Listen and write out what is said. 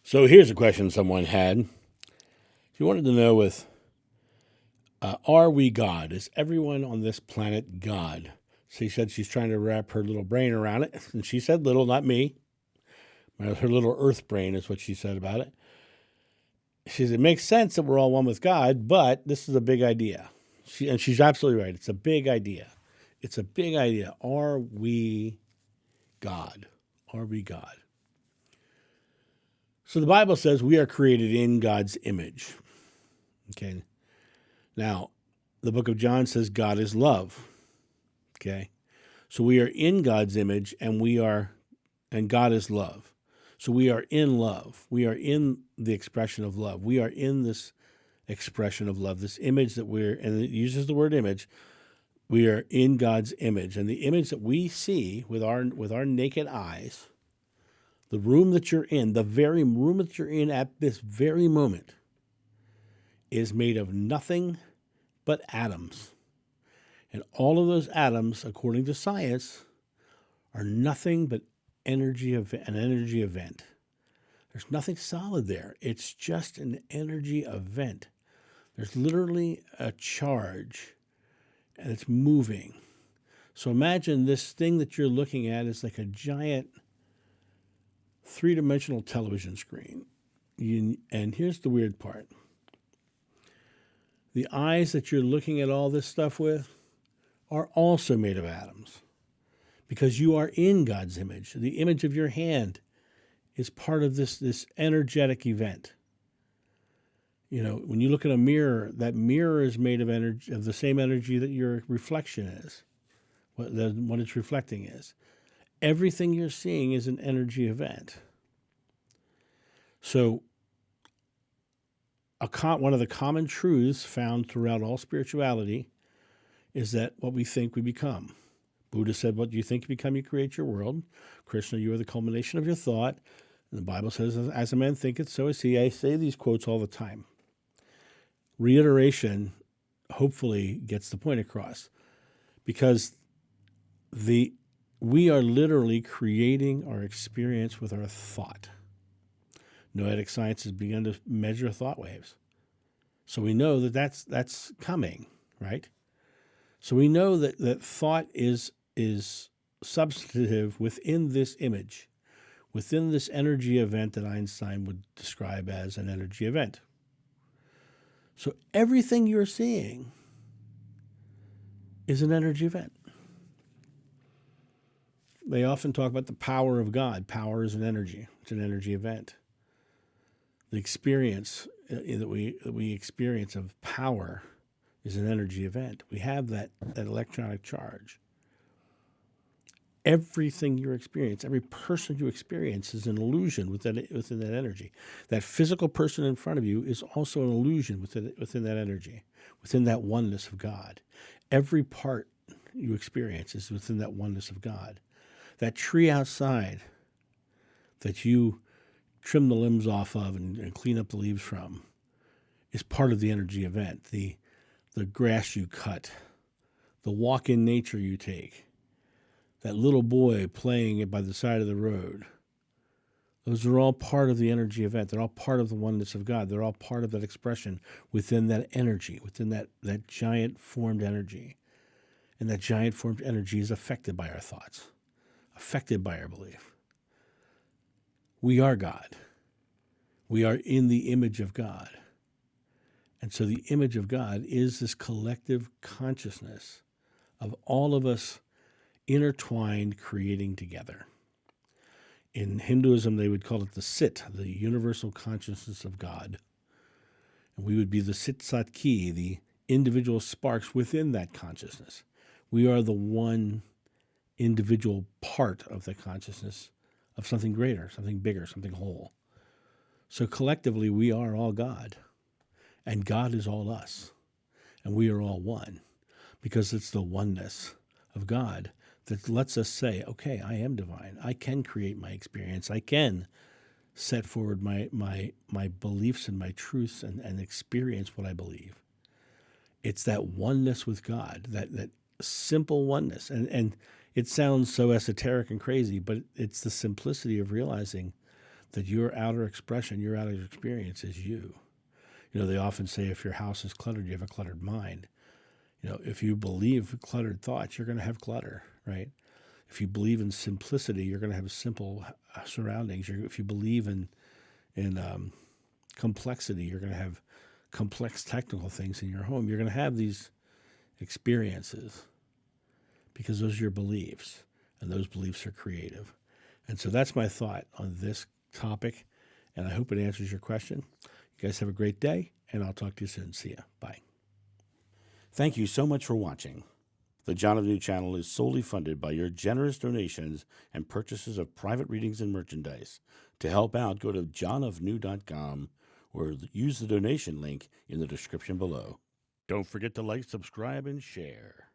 So here's a question someone had. She wanted to know are we God? Is everyone on this planet God? She said she's trying to wrap her little brain around it. And she said little, not me. Her little earth brain is what she said about it. She said, it makes sense that we're all one with God, but this is a big idea. And she's absolutely right. It's a big idea. It's a big idea. Are we God? Are we God? So the Bible says we are created in God's image. Okay. Now, the book of John says God is love. Okay. So we are in God's image and God is love. So we are in love. We are in the expression of love. We are in this expression of love, this image that and it uses the word image. We are in God's image. And the image that we see with our naked eyes, the room that you're in, the very room that you're in at this very moment, is made of nothing but atoms. And all of those atoms, according to science, are nothing but an energy event. There's nothing solid there. It's just an energy event. There's literally a charge, and it's moving. So imagine this thing that you're looking at is like a giant three-dimensional television screen. And here's the weird part. The eyes that you're looking at all this stuff with are also made of atoms because you are in God's image. The image of your hand is part of this energetic event. You know, when you look at a mirror, that mirror is made of energy, of the same energy that your reflection is, what it's reflecting is. Everything you're seeing is an energy event. So one of the common truths found throughout all spirituality is that what we think we become. Buddha said, what you think you become, you create your world. Krishna, you are the culmination of your thought. And the Bible says, as a man thinketh, so is he. I say these quotes all the time. Reiteration hopefully gets the point across, because we are literally creating our experience with our thought. Noetic science has begun to measure thought waves. So we know that that's coming, right? So we know that thought is substantive within this image, within this energy event that Einstein would describe as an energy event. So everything you're seeing is an energy event. They often talk about the power of God. Power is an energy. It's an energy event. The experience that we experience of power is an energy event. We have that electronic charge. Everything you experience, every person you experience is an illusion within that energy. That physical person in front of you is also an illusion within that energy, within that oneness of God. Every part you experience is within that oneness of God. That tree outside that you trim the limbs off of and clean up the leaves from is part of the energy event. The grass you cut, the walk in nature you take, that little boy playing it by the side of the road. Those are all part of the energy event. They're all part of the oneness of God. They're all part of that expression within that energy, within that giant formed energy. And that giant formed energy is affected by our thoughts, affected by our belief. We are God. We are in the image of God. And so the image of God is this collective consciousness of all of us intertwined, creating together. In Hinduism, they would call it the Sit, the universal consciousness of God. And we would be the Sit Sat Ki, the individual sparks within that consciousness. We are the one individual part of the consciousness of something greater, something bigger, something whole. So collectively, we are all God, and God is all us, and we are all one, because it's the oneness of God that lets us say, okay, I am divine. I can create my experience. I can set forward my beliefs and my truths and experience what I believe. It's that oneness with God, that simple oneness. And it sounds so esoteric and crazy, but it's the simplicity of realizing that your outer expression, your outer experience is you. You know, they often say if your house is cluttered, you have a cluttered mind. You know, if you believe cluttered thoughts, you're going to have clutter, right? If you believe in simplicity, you're going to have simple surroundings. If you believe in complexity, you're going to have complex technical things in your home. You're going to have these experiences because those are your beliefs, and those beliefs are creative. And so that's my thought on this topic, and I hope it answers your question. You guys have a great day, and I'll talk to you soon. See ya. Bye. Thank you so much for watching. The John of New channel is solely funded by your generous donations and purchases of private readings and merchandise. To help out, go to johnofnew.com or use the donation link in the description below. Don't forget to like, subscribe, and share.